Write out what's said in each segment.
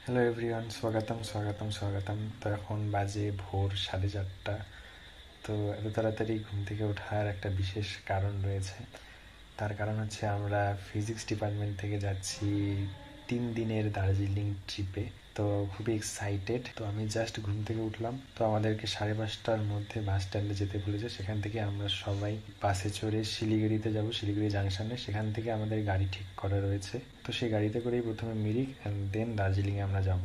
Hello everyone, স্বাগতম স্বাগতম স্বাগতম। তো এখন বাজে ভোর 4:30। তো এত তাড়াতাড়ি ঘুম থেকে ওঠার একটা বিশেষ কারণ রয়েছে। তার কারণ হচ্ছে আমরা ফিজিক্স ডিপার্টমেন্ট থেকে যাচ্ছি 3 দিনের দার্জিলিং ট্রিপে। তো খুবই এক্সাইটেড। তো আমি জাস্ট ঘুম থেকে উঠলাম, তো আমাদেরকে 5:30টার মধ্যে বাস স্ট্যান্ডে যেতে বলেছে। সেখান থেকে আমরা সবাই বাসে চড়ে শিলিগুড়িতে যাব, শিলিগুড়ি জাংশনে। সেখান থেকে আমাদের গাড়ি ঠিক করা রয়েছে। তো সেই গাড়িতে করেই প্রথমে মিরিক অ্যান্ড দেন দার্জিলিংয়ে আমরা যাব।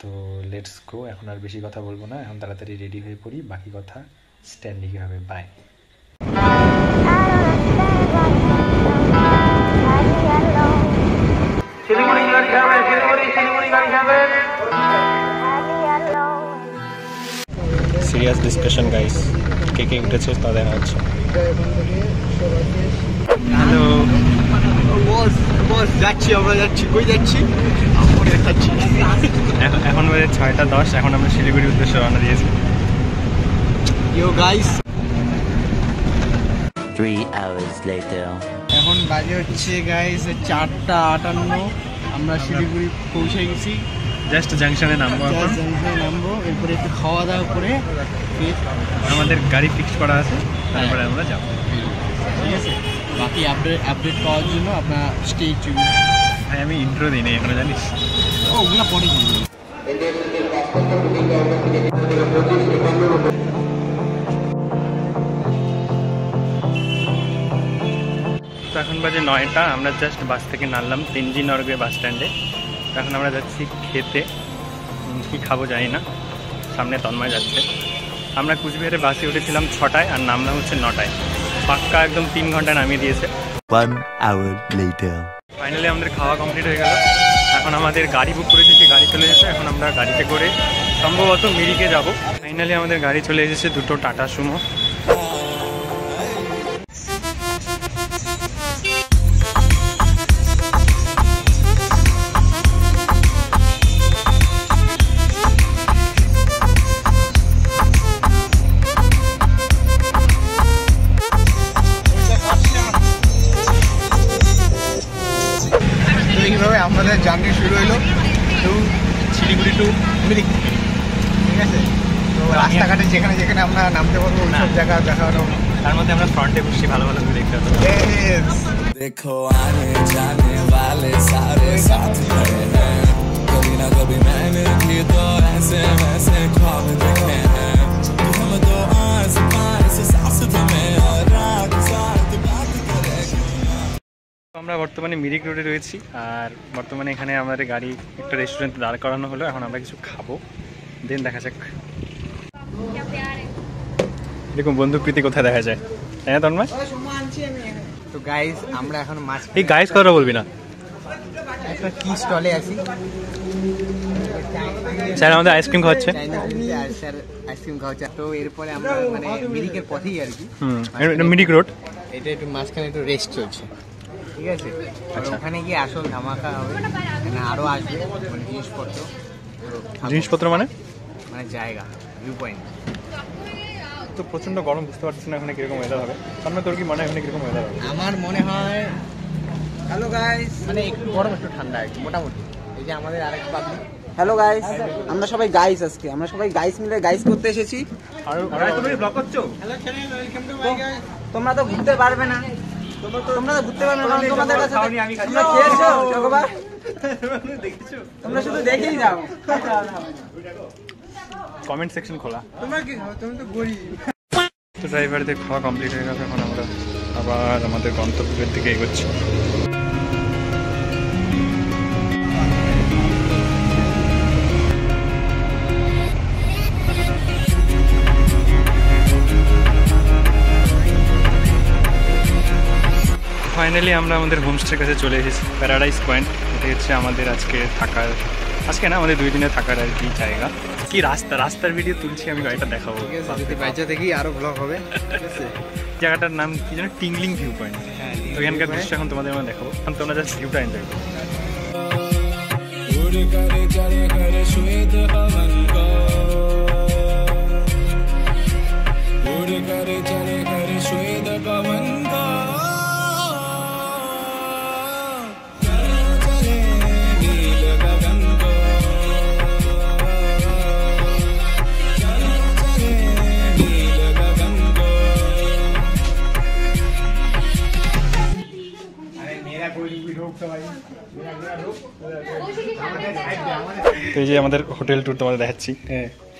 তো লেটস গো। এখন আর বেশি কথা বলবো না, এখন তাড়াতাড়ি রেডি হয়ে পড়ি। বাকি কথা স্ট্যান্ডে গিয়ে হবে। বাই। সিরিয়াস ডিসকাশন গাইস, কে কে উঠেছে তা দেখা হচ্ছে। হ্যালো বস, যাচ্ছি আমরা, যাচ্ছি কই যাচ্ছি দেখাচ্ছি। এখন বাজে 6:10। এখন আমরা শিলিগুড়ির উদ্দেশ্যে রওনা দিয়েছি। You guys, 3 hours later. এখন বাজে হচ্ছে গাইস 4:58। আমরা শিলিগুড়ি পৌঁছে গেছি। জাস্ট জাংশনে নামবো এখন। নামবো, এরপরে একটু খাওয়া দাওয়া করে আমাদের গাড়ি ফিক্স করা আছে, তারপরে আমরা যাবো। ঠিক আছে, বাকি আপডেট পাওয়ার জন্য আপনার স্টে টিউন। ভাই আমি ইন্ট্রো দিই নি এখনো, জানিস? ওগুলো পরে দিন। তো এখন বাজে 9টা। আমরা জাস্ট বাস থেকে নামলাম তেনজি নরওয়ে বাস স্ট্যান্ডে। এখন আমরা যাচ্ছি খেতে। কী খাবো জানি না, সামনে তন্ময় যাচ্ছে। আমরা কুচবিহারে বাসে উঠেছিলাম 6টায় আর নামলাম হচ্ছে 9টায়। পাক্কা একদম 3 ঘন্টা নামিয়ে দিয়েছে। 1 hour later. ফাইনালি আমাদের খাওয়া কমপ্লিট হয়ে গেল। এখন আমাদের গাড়ি বুক করেছি, সেই গাড়ি চলে এসেছে। এখন আমরা গাড়িতে করে সম্ভবত মিরিকে যাব। ফাইনালি আমাদের গাড়ি চলে এসেছে, 2টো টাটা সুমো। এইভাবে আমাদের জার্নি শুরু হলো শিলিগুড়ি টু মিরিক। ঠিক আছে, তো রাস্তাঘাটে যেখানে যেখানে আমরা নামতে পারবো সব জায়গা দেখানো। তার মধ্যে আমরা ফ্রন্টে বসছি, ভালো ভালো করে দেখতে পাবো। देखो आने जाने वाले सारे साथ खड़े हैं, कभी ना कभी मैंने भी तो ऐसे वैसे ख्वाब देखे हैं, हम तो आस पास सांस में और रात साथ बात करेंगे। আমরা বর্তমানে মিরিক রোডে রয়েছি, আর বর্তমানে এখানে আমাদের গাড়ি একটা রেস্টুরেন্টে দাঁড় করানো হলো। এখন আমরা কিছু খাবো, দেন দেখা যাক। দেখুন বন্ধু প্রীতি কোথায় দেখা যায়, তাই না তন্ময়? তো গাইস আমরা এখন মাছ, এই গাইস কথা বলবি না। একটা কি স্টলে আছি, স্যার আমাদের আইসক্রিম খাওয়াচ্ছে। আর স্যার আইসক্রিম খাওয়াচ্ছে। তো এরপরে আমরা মানে মিরিকের পথেই আর কি। এটা মিরিক রোড। এটা একটু মাঝখানে একটু রেস্ট চলছে। ঠিক আছে, আচ্ছা। ওখানে গিয়ে আসল ধামাকা হবে, মানে আরও আসবে মানে জিনিসপত্র মানে মানে জায়গা, ভিউ পয়েন্ট। তো প্রচন্ড গরম, বুঝতে পারছিস না এখানে কিরকম ওয়েদার হবে। সামনে তোর কি মনে হয় এখানে কিরকম ওয়েদার হবে? আমার মনে হয় হ্যালো গাইস, মানে একটু গরম একটু ঠান্ডা আর কি মোটামুটি। এই যে আমাদের আরেক পাবলিক। হ্যালো গাইস, আমরা সবাই গাইস, আজকে আমরা সবাই গাইস মিলে গাইস করতে এসেছি। আর তুমি ব্লগ করছো? Hello channel, welcome to my guys. তোমরা তো ঘুরতে পারবে না, তোমরা তো ঘুরতে পারবে না, কারণ তোমাদের কাছে তোমরা খেয়েছো চকোবার, দেখেছো, তোমরা শুধু দেখেই যাও। কমেন্ট সেকশন খোলা। তোমরা কি খাও? তুমি তো গরিব। তো ড্রাইভারদের খাওয়া কমপ্লিট হয়ে গেছে। এখন আমরা আবার আমাদের গন্তব্যের দিকে এগোচ্ছি। ফাইনালি আমরা আমাদের হোমস্টের কাছে চলে এসেছি, প্যারাডাইস পয়েন্ট। এটা হচ্ছে আমাদের আজকে থাকার, আজকে না আমাদের 2 দিনে থাকার আর কি জায়গা। কি রাস্তার ভিডিও তুলছি আমি, গাড়িটা দেখাবো। যদি বাইচা দেখি আরো ব্লগ হবে। ঠিক আছে, জায়গাটার নাম কি যেন, টিংলিং ভিউ পয়েন্ট। ওইখানকার দৃশ্য এখন তোমাদের আমরা দেখাবো। এখন তোমরা জাস্ট ভিউটা এনজয় করো। उड़ कर चढ़े कर श्वेत पवन को, उड़ कर चढ़े कर श्वेत पवन को, चले नील गगन को। তো এই যে আমাদের হোটেল ট্যুর তোমাদের দেখাচ্ছি।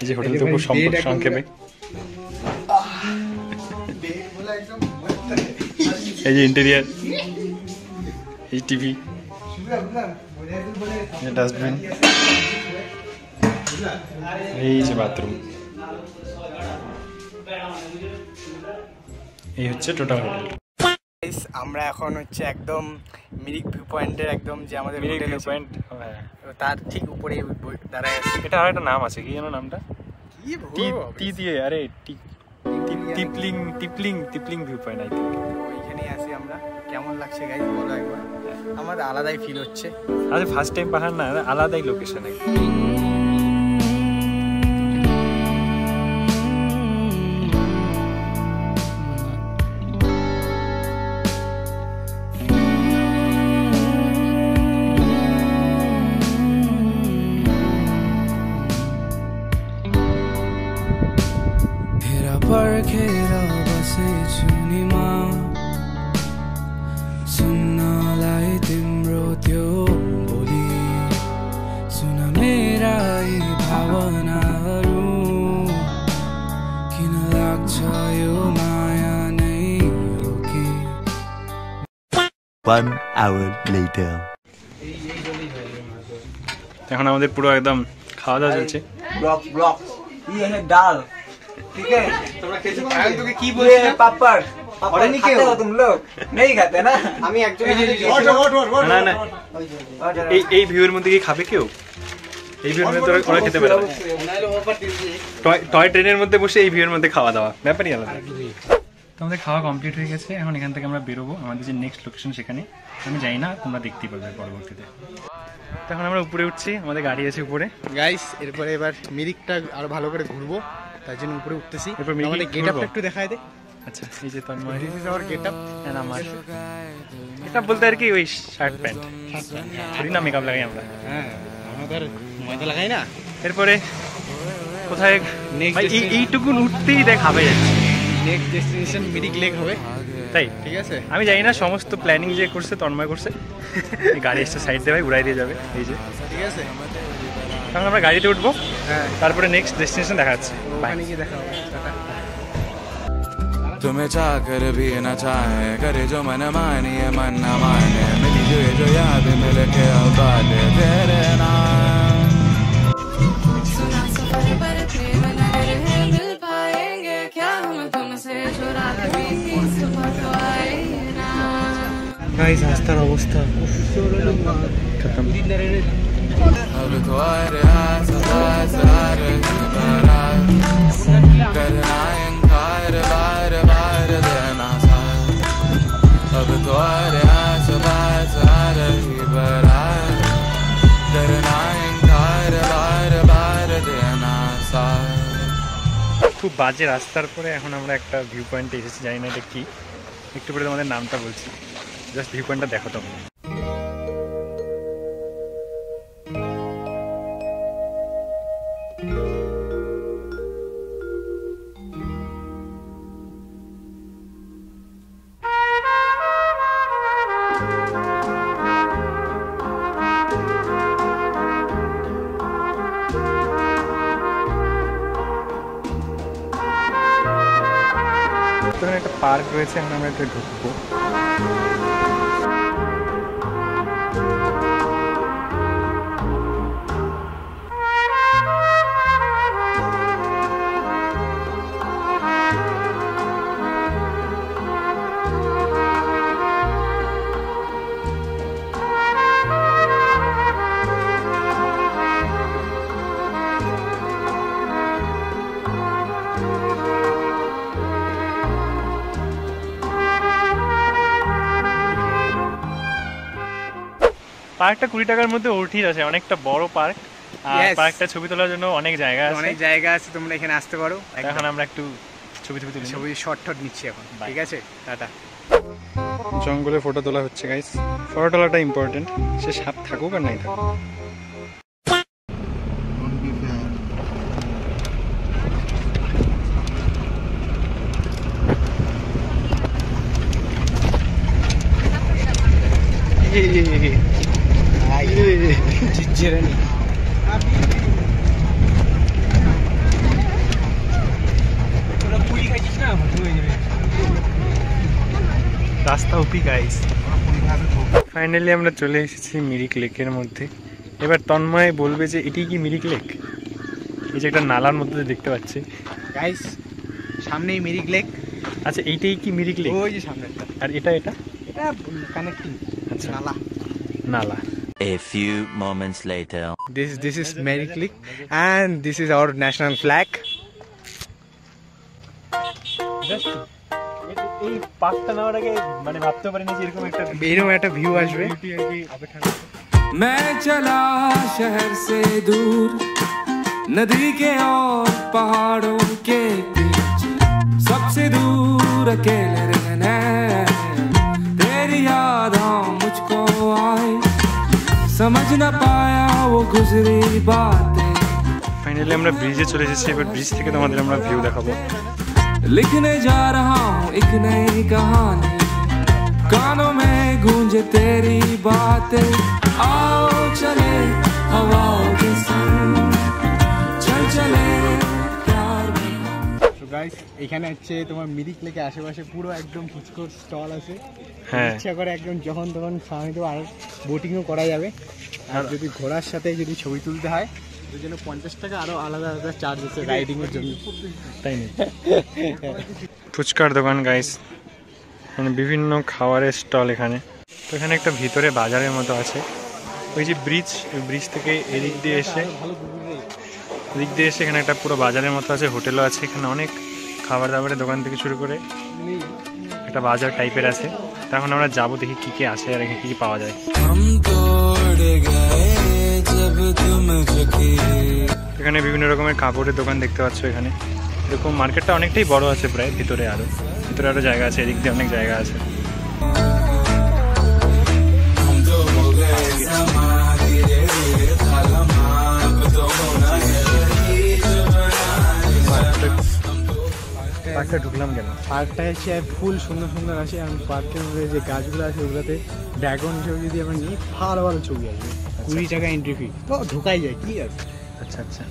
এই যে হোটেল ট্যুর খুব সংক্ষেপে। এই যে ইন্টেরিয়ার, এই টিভি, ডাস্টবিন, এই যে বাথরুম, এই হচ্ছে টোটাল হোটেল। আমরা এখন হচ্ছে একদম মিরিক ভিউ পয়েন্টের একদম যে আমাদের মিরিক হোটেল ভিউ আছে, পয়েন্ট, তার ঠিক উপরে দাঁড়ায় আছি। এটা আর একটা নাম আছে, কি যেন নামটা? কি টি দিয়ে, আরে Tipling view point I think. ওইখানেই আছি আমরা। কেমন লাগছে গাইস বলো একবার। আমাদের আলাদাই ফিল হচ্ছে। আচ্ছা ফার্স্ট টাইম পাহাড় না, আলাদাই লোকেশন একদম। पर्खेर बसेछु नि म सुन्नलाई तिम्रो त्यो बोली, सुन मेरा यी भावनाहरू किन लाग्छ यो माया नै हो कि। 1 hour later. এখন আমাদের পুরো একদম খাওয়া দাওয়া চলছে। ব্লক ये है दाल, ठीक है? তোমরা খেয়েছো? আমি তোকে কি বলছিলাম? পাপড় नहीं खाते हो तुम लोग? नहीं खाते ना? আমি একজনের না না, এই ভিউয়ের মধ্যে কি খাবে কেউ? এই ভিউয়ের মধ্যে ওরা খেতে পারে না। টয় ট্রেনের মধ্যে বসে এই ভিউয়ের মধ্যে খাওয়া দাওয়া ব্যাপারই আলাদা। তো আমাদের খাওয়া কমপ্লিট হয়ে গেছে। এখন এখান থেকে আমরা বেরোবো আমাদের যে নেক্সট লোকেশন, সেখানে আমি যাই না, তোমরা দেখতেই পাবে পরবর্তীতে। তো এখন আমরা উপরে উঠছি, আমাদের গাড়ি আছে উপরে। গাইস এরপরে এবার মিরিকটা আরো ভালো করে ঘুরবো, তার জন্য উপরে উঠতেছি। এরপর মিরিক আমাদের গেটআপটা ঘুরবো। একটু দেখায় দে। আচ্ছা এই যে Tanmoy, this is our getup. হ্যাঁ আমার এটা বলতে আর কি ওই শার্ট প্যান্ট, থোড়ি না মেকআপ লাগাই আমরা। হ্যাঁ আমাদের ময়দা লাগাই না। এরপরে কোথায় এইটুকুন উঠতেই দেখাবে যাচ্ছে। নেক্সট ডেস্টিনেশন মিরিক লেক হবে, তাই ঠিক আছে? আমি জানি না, সমস্ত প্ল্যানিং যে করছে তন্ময় করছে। এই গাড়ি এসে সাইড দিয়ে ভাই উড়াই দিয়ে যাবে, এই যে ঠিক আছে। তখন আমরা গাড়িতে উঠবো, হ্যাঁ তারপরে নেক্সট ডেস্টিনেশন দেখা যাচ্ছে। ওখানে গিয়ে দেখা হবে। টাটা। तुम्हें चाह कर भी न चाहे, करे जो मन माने मन न माने, मिली जो याद मिल के अब बातें तेरे नाम। सुना सफर पर प्रेम नगर है, मिल पाएंगे क्या हम तुमसे जो रात बीती सुबह तो आएगी ना। गाइस रास्तार অবস্থা খতম। अब तो आ रहा सदार करार, करना इनकार बार बार देना साथ। अब तो आ रहा सदार ही बरार, करना इनकार बार बार देना साथ। খুব বাজে রাস্তার পরে এখন আমরা একটা ভিউ পয়েন্টে এসেছি, জানি না এটা কি, একটু পরে তোমাদের নামটা বলছি, জাস্ট ভিউ পয়েন্টটা দেখো তোমরা। একটা পার্ক রয়েছে, এখন আমরা একটা ঢুকবো। পার্কটা 20 টাকার মধ্যে উঠি আছে, অনেকটা বড় পার্ক। আর পার্কটা ছবি তোলার জন্য অনেক জায়গা আছে, অনেক জায়গা আছে, তোমরা এখানে আসতে পারো। এখন আমরা একটু ছবি তুলি, ছবি শর্ট নিচ্ছি এখন, ঠিক আছে? টাটা। জঙ্গলে ফটো তোলা হচ্ছে গাইস, ফটো তোলাটা ইম্পর্টেন্ট, সে সাপ থাকুক আর নাই থাকুক। ঝেড়ে নি। রাস্তা উপি গাইস। ফাইনালি আমরা চলে এসেছি মিরিক লেকের মধ্যে। এবার তন্ময় বলবে যে এটি কি মিরিক লেক? এই যে একটা নালার মধ্যে দেখতে পাচ্ছি গাইস, সামনেই মিরিক লেক। আচ্ছা, এইটাই কি মিরিক লেক? ওই যে সামনেটা। আর এটা এটা কানেক্টিং আচ্ছা, নালা। A few moments later. This is Mirik Lake and this is our national flag. এই পার্কটা নেওয়ার আগে মানে ভাবতে পারিনি যে এরকম একটা ভিউ আসবে। मैं चला शहर से दूर, नदी के और पहाड़ों के बीच, सबसे दूर अकेले रहना, तेरी यादें मुझको आई, समझ न पाया वो गुजरी बातें। ফাইনালি আমরা ব্রিজে চলে এসেছি। এবার ব্রিজ থেকে তোমাদের আমরা ভিউ দেখাবো। लिखने जा रहा हूँ एक नई कहानी, कानों में गूंजे तेरी बातें, आओ चले हवाओं के संग, चल चले प्यार में। তো গাইস, এখানে হচ্ছে তোমার মিরিক লেকে আশেপাশে পুরো একদম ফুচকোর স্টল আছে। হ্যাঁ, ইচ্ছা করে একদম যখন তখন খাওয়া তো, আর বোটিংও করা যাবে। আর যদি ঘোড়ার সাথে যদি ছবি তুলতে হয় ওই জন্য 50 টাকা আরো আলাদা আলাদা চার্জ আছে রাইডিং এর জন্য। তাই না? ফুচকার দোকান গাইস, মানে বিভিন্ন খাবারের স্টল এখানে। তো এখানে একটা ভিতরে বাজারের মতো আছে। ওই যে ব্রিজ, ওই ব্রিজ থেকে এদিক দিয়ে এসে এখানে একটা পুরো বাজারের মতো আছে, হোটেলও আছে। এখানে অনেক খাবার দাবারের দোকান থেকে শুরু করে একটা বাজার টাইপের আছে। তখন আমরা যাবো, দেখি কী কী আছে আর এখানে কী কী পাওয়া যায়। এখানে বিভিন্ন রকমের কাপড়ের দোকান দেখতে পাচ্ছ। এখানে এরকম মার্কেটটা অনেকটাই বড় আছে, প্রায় ভিতরে আরো জায়গা আছে, এদিক দিয়ে অনেক জায়গা আছে। পার্কটা ঢুকলাম কেন? পার্কটা হচ্ছে ফুল সুন্দর সুন্দর আছে। আর পার্কের মধ্যে যে গাছগুলো আছে ওগুলোতে ড্রাগন হিসেবে যদি আমরা নিই ভালো ভালো ছবি আসবে। 20 টাকা এন্ট্রি ফি, তো ঢুকাই যায়। কি আছে? আচ্ছা আচ্ছা,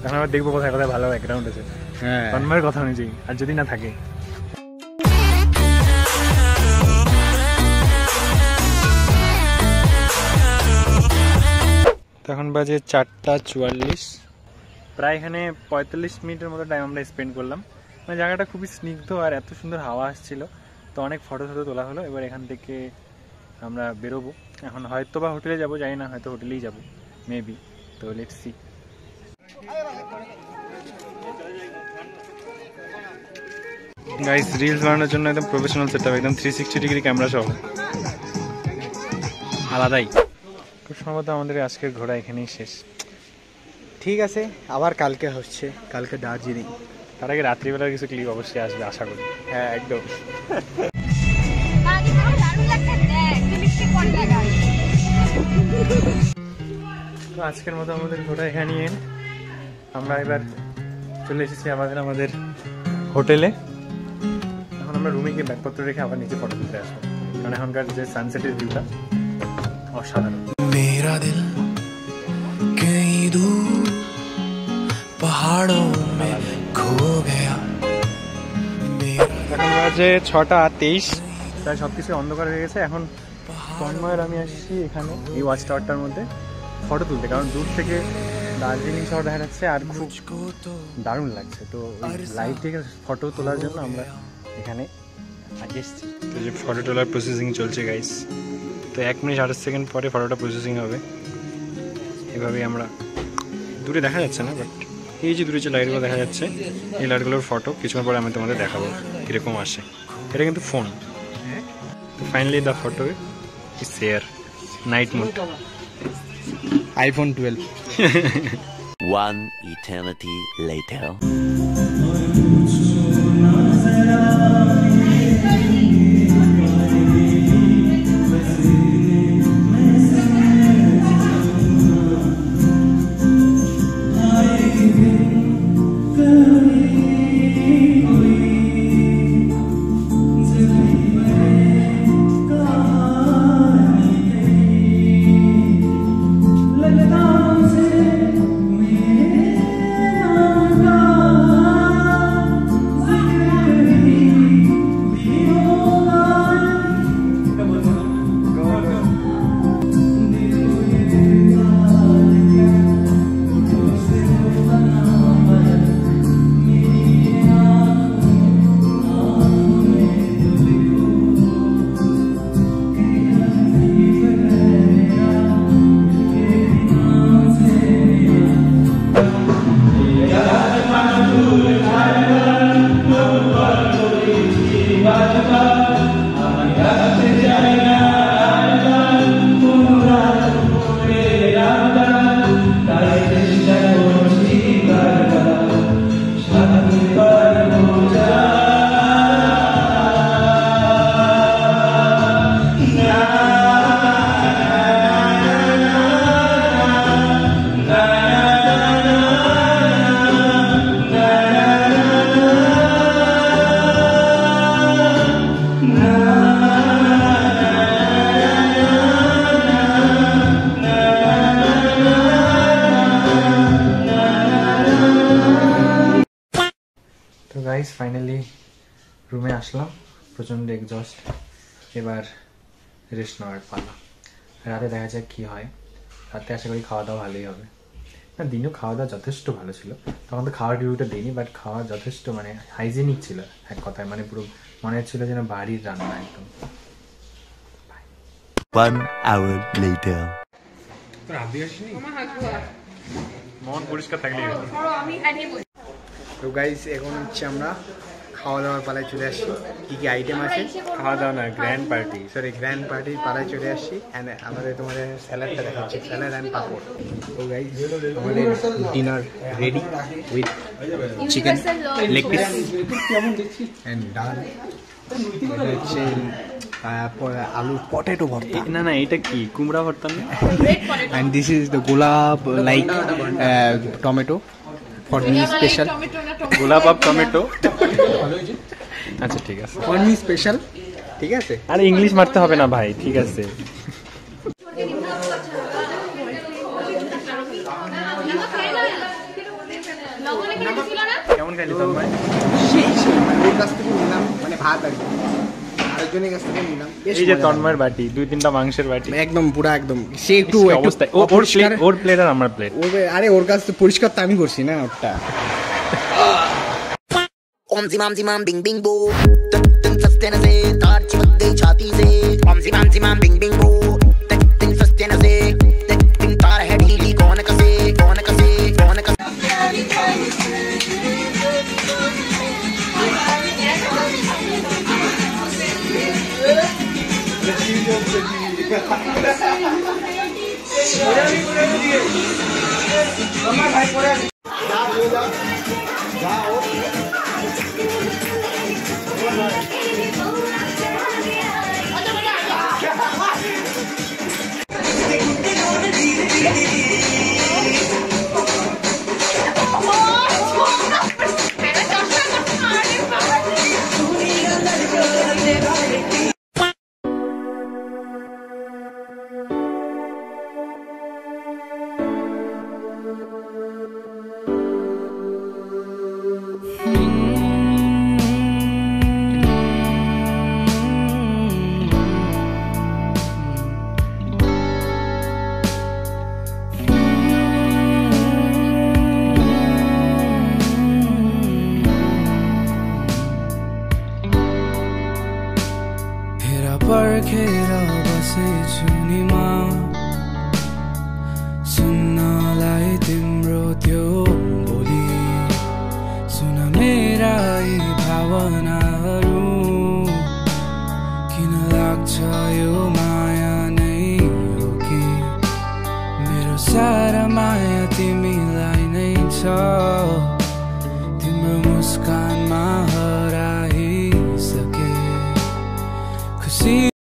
এখন আবার দেখবো কোথায় কোথায় ভালো ব্যাকগ্রাউন্ড আছে। হ্যাঁ, তন্ময়ের কথা অনুযায়ী, আর যদি না থাকে। তখন বাজে 4:44। প্রায় এখানে 45 মিনিটের মতো টাইম আমরা স্পেন্ড করলাম। মানে জায়গাটা খুবই স্নিগ্ধ আর এত সুন্দর হাওয়া আসছিল, তো অনেক ফটো তোলা হলো। এবার এখান থেকে আমরা বেরোবো। এখন হয়তো বা হোটেলে যাবো, জানি না, হয়তো হোটেলেই যাবো মেবি। তো লেটস সি। গাইস, রিলস বানানোর জন্য একদম প্রফেশনাল সেটআপ, একদম 360 ডিগ্রি ক্যামেরা সহ, আলাদাই। খুব সম্ভবত আমাদের আজকের ঘোরা এখানেই শেষ। ঠিক আছে, আবার কালকে হচ্ছে, কালকে দার্জিলিং। তার আগে রাত্রিবেলার কিছু ক্লিপ অবশ্যই আসবে আশা করি। হ্যাঁ, একদম। তো আজকের মতো আমাদের ঘোরা এখানেই এন্ড। আমরা এবার চলে এসেছি আমাদের হোটেলে। এখন আমরা রুমে গিয়ে ব্যাগপত্র রেখে আবার নিচে ফটো তুলতে আসবো, কারণ এখনকার যে সানসেটের ভিউটা অসাধারণ। मेरा दिल कहीं दूर पहाड़ों में खो गया। এখন বাজে 6:23, প্রায় সব কিছু অন্ধকার হয়ে গেছে। এখন তন্ময়ের আমি আসছি এখানে এই ওয়াচ টাওয়ারটার মধ্যে ফটো তুলতে, কারণ দূর থেকে দার্জিলিং শহর দেখা যাচ্ছে আর খুব দারুণ লাগছে। তো লাইভ থেকে ফটো তোলার জন্য আমরা এখানে এসেছি। তো যে ফটো তোলার প্রসেসিং চলছে গাইস, তো 1 মিনিট 28 সেকেন্ড পরে ফটোটা প্রসেসিং হবে। এভাবেই আমরা, দূরে দেখা যাচ্ছে না, বাট এই যে দূরে যে লাইটগুলো দেখা যাচ্ছে, এই লাইটগুলোর ফটো কিছুক্ষণ পরে আমি তোমাদের দেখাবো কীরকম আসে। এটা কিন্তু ফোন। তো finally the photo is here, night mode, iPhone 12। One eternity later. लगता গাইস ফাইনালি রুমে আসলাম, প্রচণ্ড এক্সস্ট, এবার রেস্ট নেওয়ার পালা। রাতে দেখা যাক কী হয়। রাতে আশা করি খাওয়া দাওয়া ভালোই হবে। না, দিনও খাওয়া দাওয়া যথেষ্ট ভালো ছিল, তখন তো খাওয়ার রিভিউটা দিইনি, বাট খাওয়া যথেষ্ট মানে হাইজেনিক ছিল এক কথায়, মানে পুরো মনে হচ্ছিল যেন বাড়ির রান্না একদম। 1 hour later. মন পরিষ্কার থাকলেই হলো। তো গাইস এখন হচ্ছে আমরা খাওয়া দাওয়ার পালায় চলে আসছি। কি কি আইটেম আছে? খাওয়া দাওয়া না, গ্র্যান্ড পার্টি। সরি, গ্র্যান্ড পার্টির পালায় চলে আসছি। অ্যান্ড আমাদের তোমাদের স্যালাডটা দেখা হচ্ছে, স্যালাড অ্যান্ড পাপড়। তো গাইস আমাদের dinner ready with chicken leg piece and ডাল, হচ্ছে আলু পটেটো ভর্তা। না না, এটা কি কুমড়া ভর্তা না? অ্যান্ড দিস ইজ দ্য গোলাপ like tomato for me special. গোলাপ অফ টমেটো। আচ্ছা ঠিক আছে, ফর মি স্পেশাল। ঠিক আছে, আরে ইংলিশ মারতে হবে না ভাই, ঠিক আছে। কেমন খাইলি তন্ময়? ওর কাছ থেকে নিলাম, মানে ভাত আর কি, আরেকজনের কাছ থেকে নিলাম। এই যে তন্ময়ের বাটি, 2-3টা মাংসের বাটি, একদম পুরা একদম সে একটু অবস্থায় ওর প্লেট আর আমার প্লেট। আরে ওর কাছ থেকে পরিষ্কার তো আমি করছি না ওরটা। Om zimam zimam bing bing boo, tin sastena se, tar chimak gई छाती से। Om zimam zimam bing bing boo, tin sastena se, tin tar है ढीली कौन कसे, कौन कसे, कौन कसे।